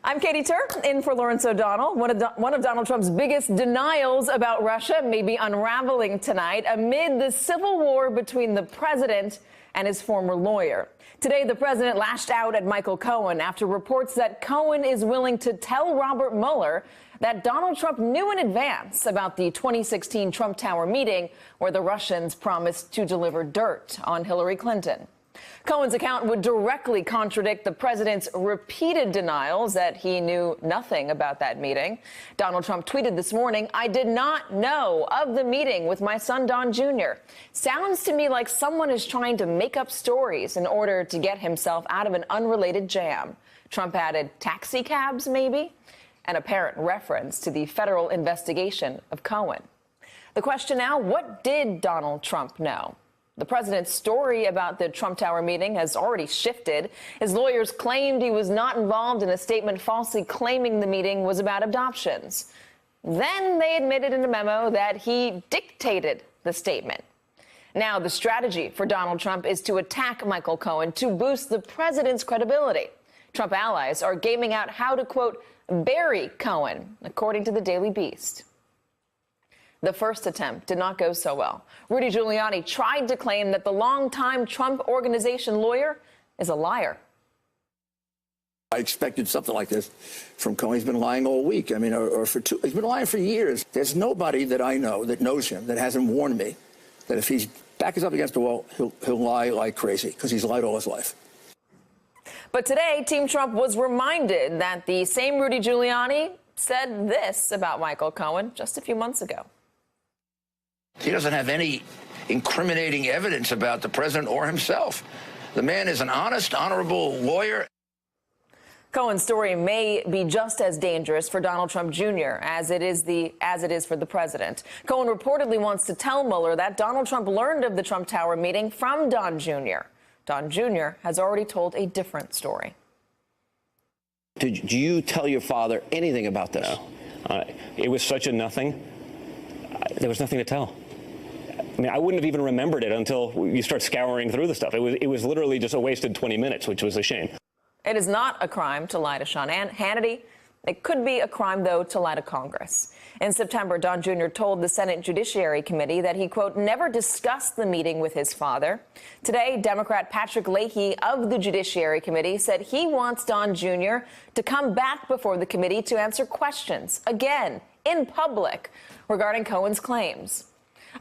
I'm Katy Tur, in for Lawrence O'Donnell. One of Donald Trump's biggest denials about Russia may be unraveling tonight amid the civil war between the president and his former lawyer. Today, the president lashed out at Michael Cohen after reports that Cohen is willing to tell Robert Mueller that Donald Trump knew in advance about the 2016 Trump Tower meeting where the Russians promised to deliver dirt on Hillary Clinton. Cohen's account would directly contradict the president's repeated denials that he knew nothing about that meeting. Donald Trump tweeted this morning, "I did not know of the meeting with my son, Don Jr. Sounds to me like someone is trying to make up stories in order to get himself out of an unrelated jam." Trump added, "Taxi cabs, maybe?" An apparent reference to the federal investigation of Cohen. The question now, what did Donald Trump know? The president's story about the Trump Tower meeting has already shifted. His lawyers claimed he was not involved in a statement falsely claiming the meeting was about adoptions. Then they admitted in a memo that he dictated the statement. Now, the strategy for Donald Trump is to attack Michael Cohen to boost the president's credibility. Trump allies are gaming out how to, quote, bury Cohen, according to the Daily Beast. The first attempt did not go so well. Rudy Giuliani tried to claim that the longtime Trump Organization lawyer is a liar. I expected something like this from Cohen. He's been lying all week. I mean, he's been lying for years. There's nobody that I know that knows him that hasn't warned me that if he's back us up against the wall, he'll lie like crazy, because he's lied all his life. But today, Team Trump was reminded that the same Rudy Giuliani said this about Michael Cohen just a few months ago. He doesn't have any incriminating evidence about the president or himself. The man is an honest, honorable lawyer. Cohen's story may be just as dangerous for Donald Trump Jr. as it is for the president. Cohen reportedly wants to tell Mueller that Donald Trump learned of the Trump Tower meeting from Don Jr. Don Jr. has already told a different story. Did you tell your father anything about this? No. It was such a nothing. There was nothing to tell. I mean, I wouldn't have even remembered it until you start scouring through the stuff. It was literally just a wasted 20 minutes, which was a shame. It is not a crime to lie to Sean Hannity. It could be a crime, though, to lie to Congress. In September, Don Jr. told the Senate Judiciary Committee that he, quote, never discussed the meeting with his father. Today, Democrat Patrick Leahy of the Judiciary Committee said he wants Don Jr. to come back before the committee to answer questions, again, in public, regarding Cohen's claims.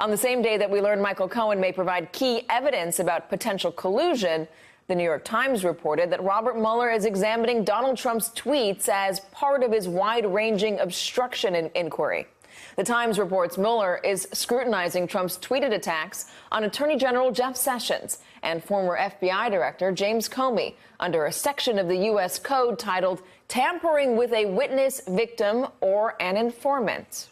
On the same day that we learned Michael Cohen may provide key evidence about potential collusion, the New York Times reported that Robert Mueller is examining Donald Trump's tweets as part of his wide-ranging obstruction inquiry. The Times reports Mueller is scrutinizing Trump's tweeted attacks on Attorney General Jeff Sessions and former FBI Director James Comey under a section of the U.S. Code titled Tampering with a Witness, Victim, or an Informant.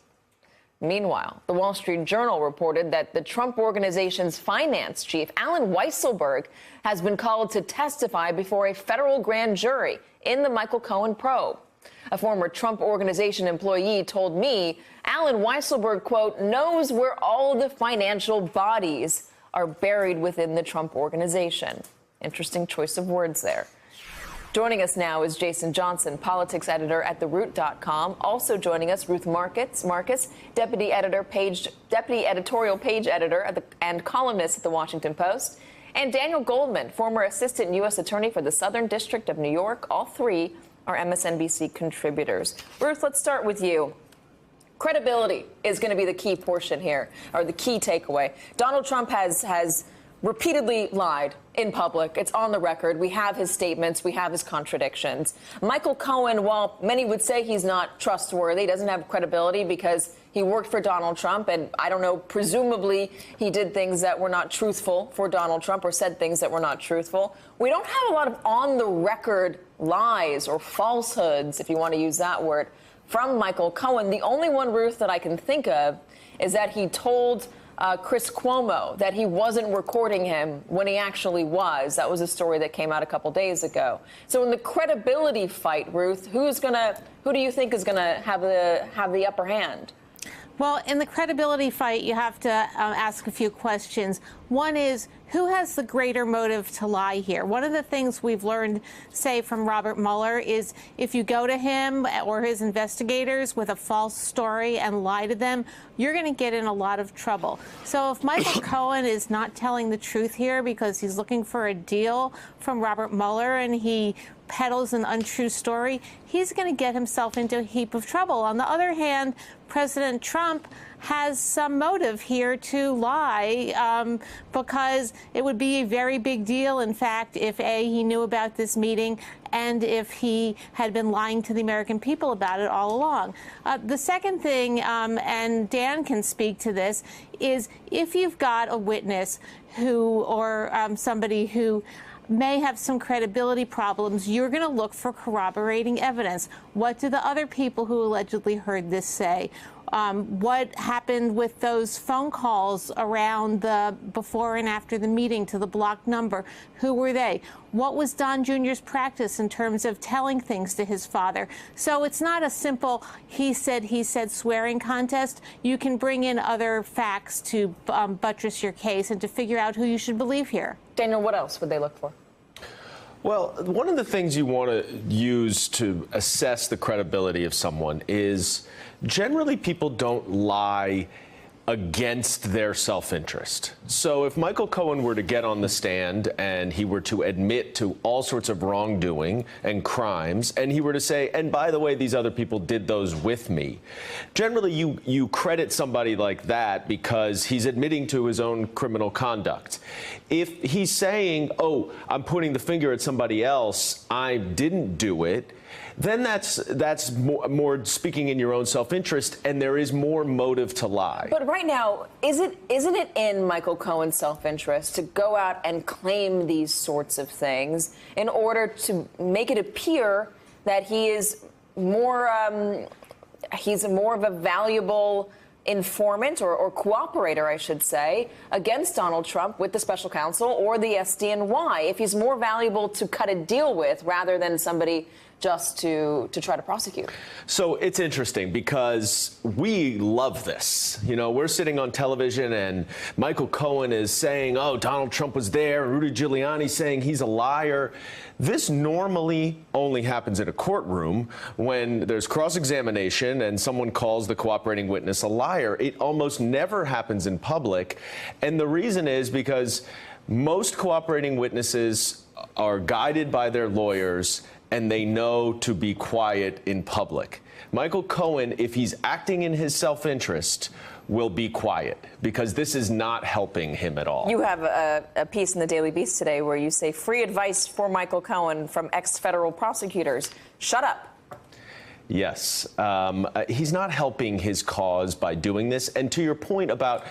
Meanwhile, the Wall Street Journal reported that the Trump Organization's finance chief, Alan Weisselberg, has been called to testify before a federal grand jury in the Michael Cohen probe. A former Trump Organization employee told me Alan Weisselberg, quote, knows where all the financial bodies are buried within the Trump Organization. Interesting choice of words there. Joining us now is Jason Johnson, politics editor at TheRoot.com. Also joining us, Ruth Marcus, deputy editorial page editor and columnist at The Washington Post, and Daniel Goldman, former assistant U.S. attorney for the Southern District of New York. All three are MSNBC contributors. Ruth, let's start with you. Credibility is going to be the key portion here, or the key takeaway. Donald Trump has repeatedly lied in public. It's on the record. We have his statements. We have his contradictions. Michael Cohen, while many would say he's not trustworthy, doesn't have credibility because he worked for Donald Trump, and I don't know, presumably he did things that were not truthful for Donald Trump or said things that were not truthful. We don't have a lot of on-the-record lies or falsehoods, if you want to use that word, from Michael Cohen. The only one, Ruth, that I can think of is that he told Chris Cuomo that he wasn't recording him when he actually was. That was a story that came out a couple days ago. So in the credibility fight, Ruth, who do you think is going to have the upper hand? Well, in the credibility fight, you have to ask a few questions. One is, who has the greater motive to lie here? One of the things we've learned, say, from Robert Mueller is if you go to him or his investigators with a false story and lie to them, you're going to get in a lot of trouble. So if Michael Cohen is not telling the truth here because he's looking for a deal from Robert Mueller and he peddles an untrue story, he's going to get himself into a heap of trouble. On the other hand, President Trump has some motive here to lie because it would be a very big deal, in fact, if A, he knew about this meeting and if he had been lying to the American people about it all along. The second thing, and Dan can speak to this, is if you've got a witness who or somebody who may have some credibility problems, you're going to look for corroborating evidence. What do the other people who allegedly heard this say? What happened with those phone calls around the before and after the meeting to the blocked number? Who were they? What was Don Jr.'s practice in terms of telling things to his father? So it's not a simple he said swearing contest. You can bring in other facts to buttress your case and to figure out who you should believe here. Daniel, what else would they look for? Well, one of the things you want to use to assess the credibility of someone is generally people don't lie against their self-interest. So if Michael Cohen were to get on the stand and he were to admit to all sorts of wrongdoing and crimes, and he were to say, and by the way, these other people did those with me, generally you credit somebody like that because he's admitting to his own criminal conduct. If he's saying, oh, I'm pointing the finger at somebody else, I didn't do it, then that's more speaking in your own self-interest, and there is more motive to lie. But right now, isn't it in Michael Cohen's self-interest to go out and claim these sorts of things in order to make it appear that he is more he's more of a valuable informant or cooperator, I should say, against Donald Trump with the special counsel or the SDNY, if he's more valuable to cut a deal with rather than somebody just to try to prosecute? So it's interesting because we love this. You know, we're sitting on television and Michael Cohen is saying, oh, Donald Trump was there, and Rudy Giuliani saying he's a liar. This normally only happens in a courtroom when there's cross-examination and someone calls the cooperating witness a liar. It almost never happens in public. And the reason is because most cooperating witnesses are guided by their lawyers and they know to be quiet in public. Michael Cohen, if he's acting in his self-interest, will be quiet because this is not helping him at all. You have a piece in the Daily Beast today where you say free advice for Michael Cohen from ex-federal prosecutors. Shut up. Yes. He's not helping his cause by doing this. And to your point about,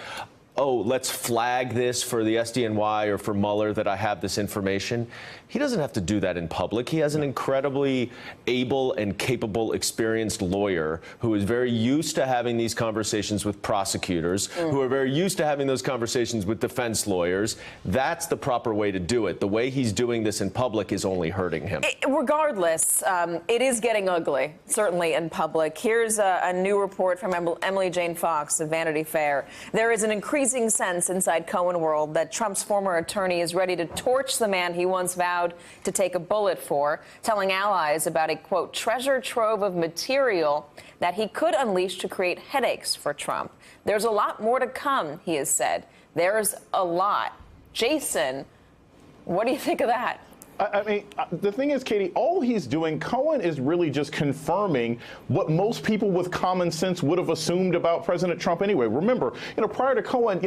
oh, let's flag this for the SDNY or for Mueller that I have this information. He doesn't have to do that in public. He has an incredibly able and capable, experienced lawyer who is very used to having these conversations with prosecutors, who are very used to having those conversations with defense lawyers. That's the proper way to do it. The way he's doing this in public is only hurting him. Regardless, it is getting ugly, certainly in public. Here's a new report from Emily Jane Fox of Vanity Fair. There is an increasing sense inside Cohen world that Trump's former attorney is ready to torch the man he once vowed to take a bullet for, telling allies about a, quote, treasure trove of material that he could unleash to create headaches for Trump. There's a lot more to come, he has said. There's a lot. Jason, what do you think of that? I mean, the thing is, Katie, all he's doing, Cohen is really just confirming what most people with common sense would have assumed about President Trump anyway. Remember, prior to Cohen,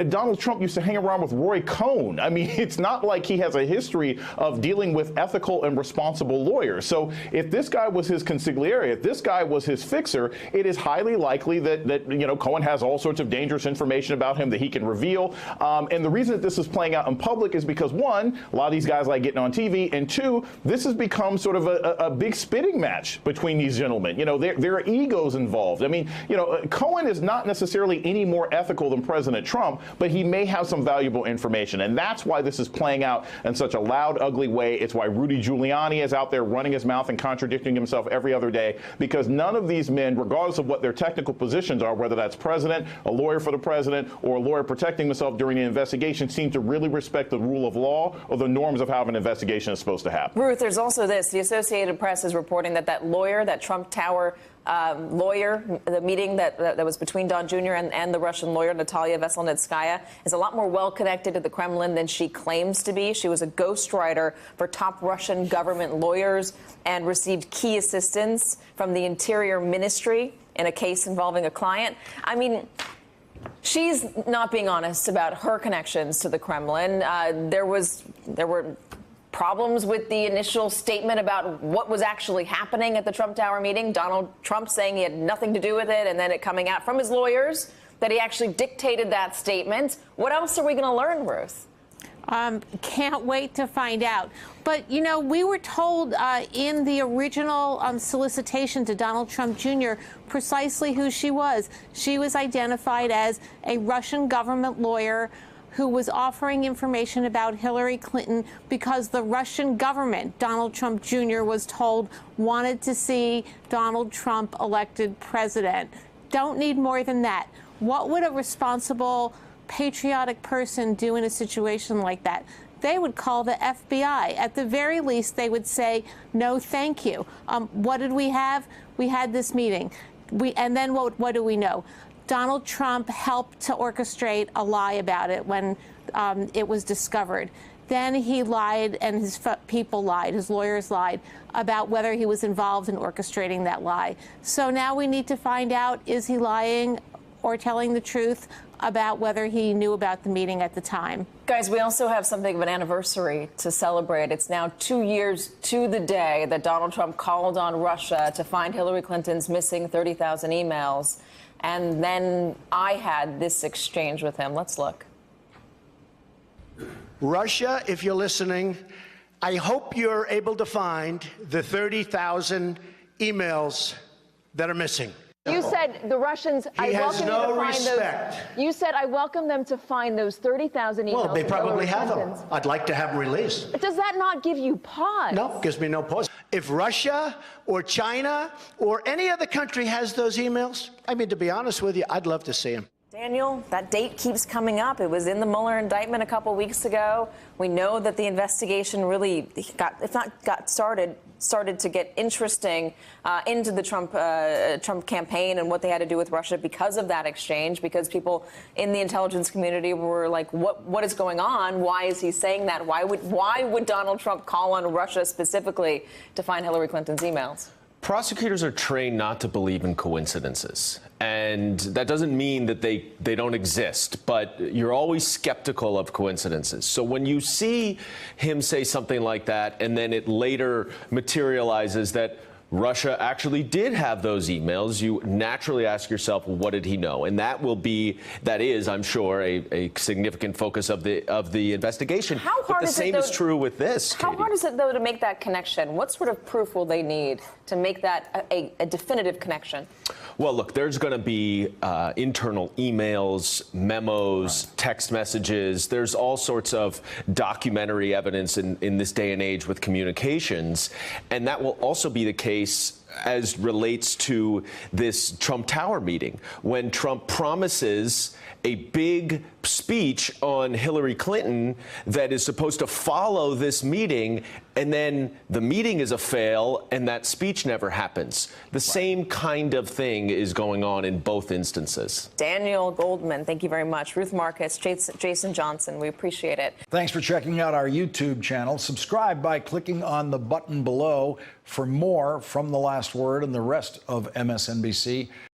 Donald Trump used to hang around with Roy Cohn. I mean, it's not like he has a history of dealing with ethical and responsible lawyers. So if this guy was his consigliere, if this guy was his fixer, it is highly likely that Cohen has all sorts of dangerous information about him that he can reveal. And the reason that this is playing out in public is because, one, a lot of these guys like getting on on TV. And two, this has become sort of a big spitting match between these gentlemen. You know, there are egos involved. I mean, you know, Cohen is not necessarily any more ethical than President Trump, but he may have some valuable information. And that's why this is playing out in such a loud, ugly way. It's why Rudy Giuliani is out there running his mouth and contradicting himself every other day, because none of these men, regardless of what their technical positions are, whether that's president, a lawyer for the president, or a lawyer protecting himself during the investigation, seem to really respect the rule of law or the norms of how an investigation is supposed to happen. Ruth, there's also this. The Associated Press is reporting that lawyer, that Trump Tower lawyer, the meeting that was between Don Jr. and the Russian lawyer, Natalia Veselnitskaya, is a lot more well-connected to the Kremlin than she claims to be. She was a ghostwriter for top Russian government lawyers and received key assistance from the Interior Ministry in a case involving a client. I mean, she's not being honest about her connections to the Kremlin. There were problems with the initial statement about what was actually happening at the Trump Tower meeting. Donald Trump saying he had nothing to do with it, and then it coming out from his lawyers that he actually dictated that statement. What else are we going to learn, Ruth? Can't wait to find out. But, you know, we were told in the original solicitation to Donald Trump Jr. precisely who she was. She was identified as a Russian government lawyer who was offering information about Hillary Clinton because the Russian government, Donald Trump Jr. was told, wanted to see Donald Trump elected president. Don't need more than that. What would a responsible, patriotic person do in a situation like that? They would call the FBI. At the very least, they would say, no, thank you. What did we have? We had this meeting. And then what do we know? Donald Trump helped to orchestrate a lie about it when it was discovered. Then he lied, and his people lied, his lawyers lied, about whether he was involved in orchestrating that lie. So now we need to find out, is he lying or telling the truth about whether he knew about the meeting at the time? Guys, we also have something of an anniversary to celebrate. It's now 2 years to the day that Donald Trump called on Russia to find Hillary Clinton's missing 30,000 emails. And then I had this exchange with him. Let's look. Russia, if you're listening, I hope you're able to find the 30,000 emails that are missing. You said the Russians, I welcome you to find those. You said I welcome them to find those 30,000 emails. Well, they probably have them. I'd like to have them released. Does that not give you pause? No, it gives me no pause. If Russia or China or any other country has those emails, I mean, to be honest with you, I'd love to see them. Daniel, that date keeps coming up. It was in the Mueller indictment a couple weeks ago. We know that the investigation really started to get interesting into the Trump campaign and what they had to do with Russia because of that exchange, because people in the intelligence community were like, what is going on? Why is he saying that? Why would Donald Trump call on Russia specifically to find Hillary Clinton's emails? Prosecutors are trained not to believe in coincidences. And that doesn't mean that they don't exist, but you're always skeptical of coincidences. So when you see him say something like that, and then it later materializes that Russia actually did have those emails, you naturally ask yourself, well, what did he know? And that is, I'm sure, a significant focus of the investigation. How hard but the same is true with this, How hard is it, though, to make that connection? What sort of proof will they need to make that a definitive connection? Well, look, there's going to be internal emails, memos, text messages. There's all sorts of documentary evidence in this day and age with communications. And that will also be the case as relates to this Trump Tower meeting, when Trump promises a big speech on Hillary Clinton that is supposed to follow this meeting, and then the meeting is a fail and that speech never happens. The same kind of thing is going on in both instances. Daniel Goldman, thank you very much. Ruth Marcus, Jason Johnson, we appreciate it. Thanks for checking out our YouTube channel. Subscribe by clicking on the button below for more from The Last Word and the rest of MSNBC.